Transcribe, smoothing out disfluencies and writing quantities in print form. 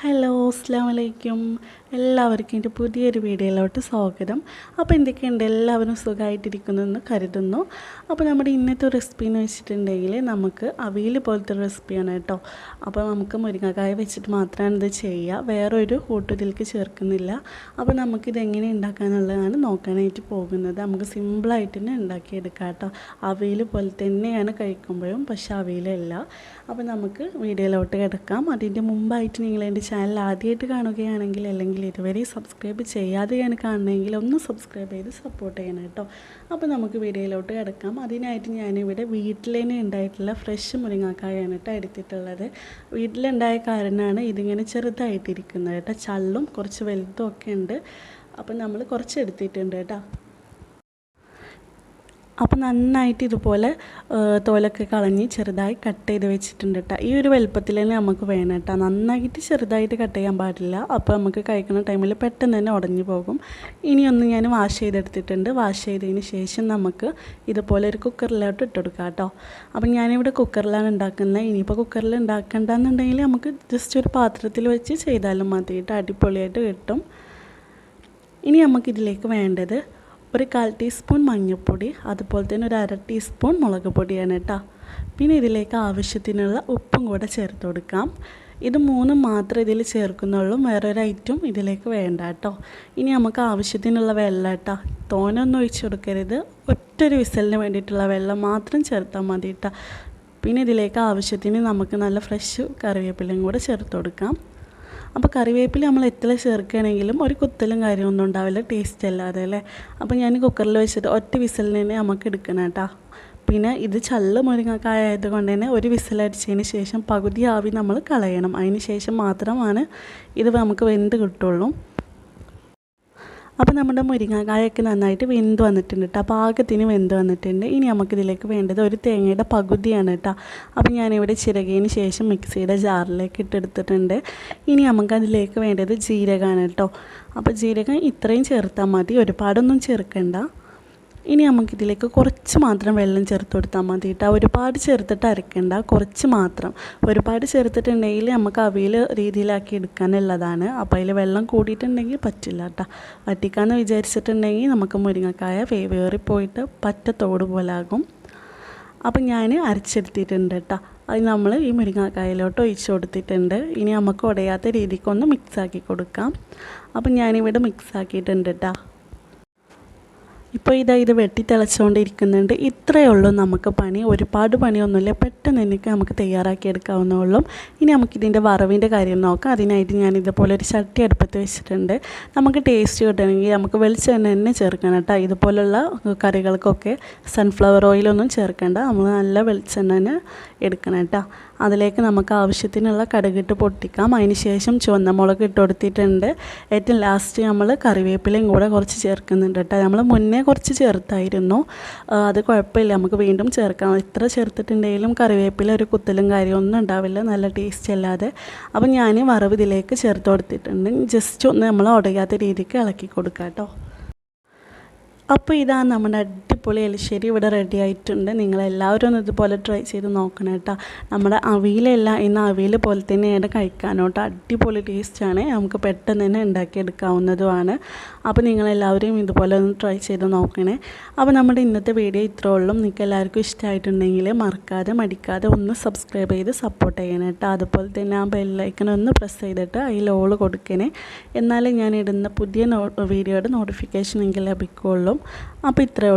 Hello അസ്സലാമു അലൈക്കും. എല്ലാവർക്കും എൻ്റെ പുതിയൊരു വീഡിയോയിലോട്ട് സ്വാഗതം. അപ്പോൾ എന്തൊക്കെയുണ്ട്, എല്ലാവരും സുഖമായിട്ടിരിക്കുന്നെന്ന് കരുതുന്നു. അപ്പോൾ നമ്മുടെ ഇന്നത്തെ റെസിപ്പി എന്ന് വെച്ചിട്ടുണ്ടെങ്കിൽ നമുക്ക് അവിയൽ പോലത്തെ റെസിപ്പിയാണ് കേട്ടോ. അപ്പോൾ നമുക്ക് മുരിങ്ങക്കായ വെച്ചിട്ട് മാത്രമാണ് ഇത് ചെയ്യുക, വേറൊരു കൂട്ടും ഇതിലേക്ക് ചേർക്കുന്നില്ല. അപ്പോൾ നമുക്കിത് എങ്ങനെ ഉണ്ടാക്കാനുള്ളതാണ് നോക്കാനായിട്ട് പോകുന്നത്. നമുക്ക് സിമ്പിളായിട്ട് തന്നെ ഉണ്ടാക്കിയെടുക്കാം കേട്ടോ. അവിയൽ പോലെ തന്നെയാണ് കഴിക്കുമ്പോഴും, പക്ഷേ അവിയലല്ല. അപ്പോൾ നമുക്ക് വീഡിയോയിലോട്ട് കിടക്കാം. അതിൻ്റെ മുമ്പായിട്ട് നിങ്ങൾ എൻ്റെ ചാനൽ ആദ്യമായിട്ട് കാണുകയാണെങ്കിൽ, അല്ലെങ്കിൽ ഇതുവരെ സബ്സ്ക്രൈബ് ചെയ്യാതെയാണ് കാണുന്നതെങ്കിൽ ഒന്ന് സബ്സ്ക്രൈബ് ചെയ്ത് സപ്പോർട്ട് ചെയ്യണം കേട്ടോ. അപ്പോൾ നമുക്ക് വീഡിയോയിലോട്ട് കിടക്കാം. അതിനായിട്ട് ഞാനിവിടെ വീട്ടിൽ തന്നെ ഉണ്ടായിട്ടുള്ള ഫ്രഷ് മുരിങ്ങക്കായാണ് കേട്ടോ എടുത്തിട്ടുള്ളത്. വീട്ടിലുണ്ടായ കാരണമാണ് ഇതിങ്ങനെ ചെറുതായിട്ടിരിക്കുന്നത് കേട്ടോ. ചള്ളും കുറച്ച് വലുതും ഒക്കെ ഉണ്ട്. അപ്പം നമ്മൾ കുറച്ച് എടുത്തിട്ടുണ്ട് കേട്ടോ. അപ്പോൾ നന്നായിട്ട് ഇതുപോലെ തോലൊക്കെ കളഞ്ഞ് ചെറുതായി കട്ട് ചെയ്ത് വെച്ചിട്ടുണ്ട് കേട്ടോ. ഈ ഒരു വലുപ്പത്തിൽ തന്നെ നമുക്ക് വേണം കേട്ടോ. നന്നായിട്ട് ചെറുതായിട്ട് കട്ട് ചെയ്യാൻ പാടില്ല. അപ്പോൾ നമുക്ക് കഴിക്കുന്ന ടൈമിൽ പെട്ടെന്ന് തന്നെ ഉടഞ്ഞു പോകും. ഇനിയൊന്ന് ഞാൻ വാഷ് ചെയ്തെടുത്തിട്ടുണ്ട്. വാഷ് ചെയ്തതിന് ശേഷം നമുക്ക് ഇതുപോലെ ഒരു കുക്കറിലോട്ട് ഇട്ട് കൊടുക്കാം കേട്ടോ. അപ്പം ഞാനിവിടെ കുക്കറിലാണ് ഉണ്ടാക്കുന്നത്. ഇനിയിപ്പോൾ കുക്കറിൽ ഉണ്ടാക്കണ്ടെന്നുണ്ടെങ്കിൽ നമുക്ക് ജസ്റ്റ് ഒരു പാത്രത്തിൽ വെച്ച് ചെയ്താലും മതി കേട്ടോ. അടിപൊളിയായിട്ട് കിട്ടും. ഇനി നമുക്കിതിലേക്ക് വേണ്ടത് ഒരു 1/4 ടീസ്പൂൺ മഞ്ഞൾപ്പൊടി, അതുപോലെ തന്നെ ഒരു 1/2 ടീസ്പൂൺ മുളക് പൊടിയാണ് കേട്ടോ. പിന്നെ ഇതിലേക്ക് ആവശ്യത്തിനുള്ള ഉപ്പും കൂടെ ചേർത്ത് കൊടുക്കാം. ഇത് മൂന്നും മാത്രമേ ഇതിൽ ചേർക്കുന്നുള്ളൂ, വേറൊരു ഐറ്റം ഇതിലേക്ക് വേണ്ട കേട്ടോ. ഇനി നമുക്ക് ആവശ്യത്തിനുള്ള വെള്ളം കേട്ടോ. തോനൊന്നും ഒഴിച്ച് കൊടുക്കരുത്, ഒറ്റൊരു വിസലിന് വേണ്ടിയിട്ടുള്ള വെള്ളം മാത്രം ചേർത്താൽ മതി കേട്ടോ. പിന്നെ ഇതിലേക്ക് ആവശ്യത്തിന് നമുക്ക് നല്ല ഫ്രഷ് കറിവേപ്പിലയും കൂടെ ചേർത്ത് കൊടുക്കാം. അപ്പോൾ കറിവേപ്പില നമ്മൾ എത്ര ചേർക്കുകയാണെങ്കിലും ഒരു കുത്തലും കാര്യമൊന്നും ഉണ്ടാവില്ല, ടേസ്റ്റ് അല്ലാതെ അല്ലേ. അപ്പോൾ ഞാൻ കുക്കറിൽ വെച്ചിട്ട് ഒറ്റ വിസലിന് തന്നെ നമുക്ക് എടുക്കണം കേട്ടോ. പിന്നെ ഇത് ചള്ള് മുരിങ്ങക്കായ ആയതുകൊണ്ട് തന്നെ ഒരു വിസലടിച്ചതിന് ശേഷം പകുതി ആവി നമ്മൾ കളയണം. അതിന് ശേഷം മാത്രമാണ് ഇത് നമുക്ക് വെന്ത് കിട്ടുള്ളൂ. അപ്പോൾ നമ്മുടെ മുരിങ്ങക്കായൊക്കെ നന്നായിട്ട് വെന്ത് വന്നിട്ടുണ്ട് കേട്ടോ. പാകത്തിന് വെന്ത് വന്നിട്ടുണ്ട്. ഇനി നമുക്കിതിലേക്ക് വേണ്ടത് ഒരു തേങ്ങയുടെ പകുതിയാണ് കേട്ടോ. അപ്പോൾ ഞാനിവിടെ ചിരകിയതിന് ശേഷം മിക്സിയുടെ ജാറിലേക്ക് ഇട്ടെടുത്തിട്ടുണ്ട്. ഇനി നമുക്കതിലേക്ക് വേണ്ടത് ജീരകമാണ് കേട്ടോ. അപ്പോൾ ജീരകം ഇത്രയും ചേർത്താൽ മതി, ഒരുപാടൊന്നും ചേർക്കണ്ട. ഇനി നമുക്കിതിലേക്ക് കുറച്ച് മാത്രം വെള്ളം ചേർത്ത് കൊടുത്താൽ മതി കേട്ടോ. ഒരുപാട് ചേർത്തിട്ട് അരയ്ക്കണ്ട, കുറച്ച് മാത്രം. ഒരുപാട് ചേർത്തിട്ടുണ്ടെങ്കിൽ നമുക്ക് അവിയൽ രീതിയിലാക്കി എടുക്കാനുള്ളതാണ്. അപ്പോൾ അതിൽ വെള്ളം കൂടിയിട്ടുണ്ടെങ്കിൽ പറ്റില്ല കേട്ടോ. വറ്റിക്കാമെന്ന് വിചാരിച്ചിട്ടുണ്ടെങ്കിൽ നമുക്ക് മുരിങ്ങക്കായ വേവേറിപ്പോയിട്ട് പറ്റ തോട് പോലാകും. അപ്പം ഞാൻ അരച്ചെടുത്തിട്ടുണ്ട് കേട്ടോ. അത് നമ്മൾ ഈ മുരിങ്ങക്കായയിലോട്ട് ഒഴിച്ച് കൊടുത്തിട്ടുണ്ട്. ഇനി നമുക്ക് ഉടയാത്ത രീതിക്കൊന്ന് മിക്സാക്കി കൊടുക്കാം. അപ്പം ഞാനിവിടെ മിക്സാക്കിയിട്ടുണ്ട് കേട്ടോ. ഇപ്പോൾ ഇത് വെട്ടി തിളച്ചുകൊണ്ടിരിക്കുന്നുണ്ട്. ഇത്രയേ ഉള്ളൂ നമുക്ക് പണി, ഒരുപാട് പണിയൊന്നുമില്ല. പെട്ടെന്ന് എനിക്ക് നമുക്ക് തയ്യാറാക്കി എടുക്കാവുന്നുള്ളൂ. ഇനി നമുക്കിതിൻ്റെ വറവിൻ്റെ കാര്യം നോക്കാം. അതിനായിട്ട് ഞാൻ ഇതുപോലെ ഒരു ചട്ടി അടുപ്പത്ത് വെച്ചിട്ടുണ്ട്. നമുക്ക് ടേസ്റ്റ് കിട്ടണമെങ്കിൽ നമുക്ക് വെളിച്ചെണ്ണ തന്നെ ചേർക്കണം കേട്ടോ. ഇതുപോലുള്ള കറികൾക്കൊക്കെ സൺഫ്ലവർ ഓയിലൊന്നും ചേർക്കേണ്ട, നമ്മൾ നല്ല വെളിച്ചെണ്ണ തന്നെ എടുക്കണം കേട്ടോ. അതിലേക്ക് നമുക്ക് ആവശ്യത്തിനുള്ള കടുകിട്ട് പൊട്ടിക്കാം. അതിന് ശേഷം ചുവന്ന മുളക് ഇട്ട് കൊടുത്തിട്ടുണ്ട്. ഏറ്റവും ലാസ്റ്റ് നമ്മൾ കറിവേപ്പിലയും കൂടെ കുറച്ച് ചേർക്കുന്നുണ്ട് കേട്ടോ. നമ്മൾ മുന്നേ കുറച്ച് ചേർത്തായിരുന്നു, അത് കുഴപ്പമില്ല, നമുക്ക് വീണ്ടും ചേർക്കാം. ഇത്ര ചേർത്തിട്ടുണ്ടെങ്കിലും കറിവേപ്പില ഒരു കുത്തലും കാര്യമൊന്നും ഉണ്ടാവില്ല, നല്ല ടേസ്റ്റ് അല്ലാതെ. അപ്പം ഞാൻ വറവ് ഇതിലേക്ക് ചേർത്ത് കൊടുത്തിട്ടുണ്ട്. ജസ്റ്റ് ഒന്ന് നമ്മൾ ഉടയാത്ത രീതിക്ക് ഇളക്കി കൊടുക്കാം കേട്ടോ. അപ്പോൾ ഇതാണ് നമ്മുടെ അടിപൊളി എലിശ്ശേരി ഇവിടെ റെഡി ആയിട്ടുണ്ട്. നിങ്ങളെല്ലാവരും ഒന്ന് ഇതുപോലെ ട്രൈ ചെയ്ത് നോക്കണം കേട്ടോ. നമ്മുടെ അവിയലല്ല, ഇന്ന് അവിയൽ പോലെ തന്നെയാണ് കഴിക്കാനോട്ടോ. അടിപൊളി ടേസ്റ്റാണ്, നമുക്ക് പെട്ടെന്ന് തന്നെ ഉണ്ടാക്കിയെടുക്കാവുന്നതുമാണ്. അപ്പോൾ നിങ്ങളെല്ലാവരും ഇതുപോലെ ഒന്ന് ട്രൈ ചെയ്ത് നോക്കണേ. അപ്പോൾ നമ്മുടെ ഇന്നത്തെ വീഡിയോ ഇത്രേ ഉള്ളൂ. നിങ്ങൾക്ക് എല്ലാവർക്കും ഇഷ്ടമായിട്ടുണ്ടെങ്കിൽ മറക്കാതെ മടിക്കാതെ ഒന്ന് സബ്സ്ക്രൈബ് ചെയ്ത് സപ്പോർട്ട് ചെയ്യണം കേട്ടോ. അതുപോലെ തന്നെ ആ ബെല്ലൈക്കൺ ഒന്ന് പ്രസ് ചെയ്തിട്ട് അതിൽ ഓൾ കൊടുക്കണേ. എന്നാലേ ഞാൻ ഇടുന്ന പുതിയ വീഡിയോയുടെ നോട്ടിഫിക്കേഷൻ എനിക്ക് ലഭിക്കുകയുള്ളൂ. അപ്പോൾ ഇത്രയേ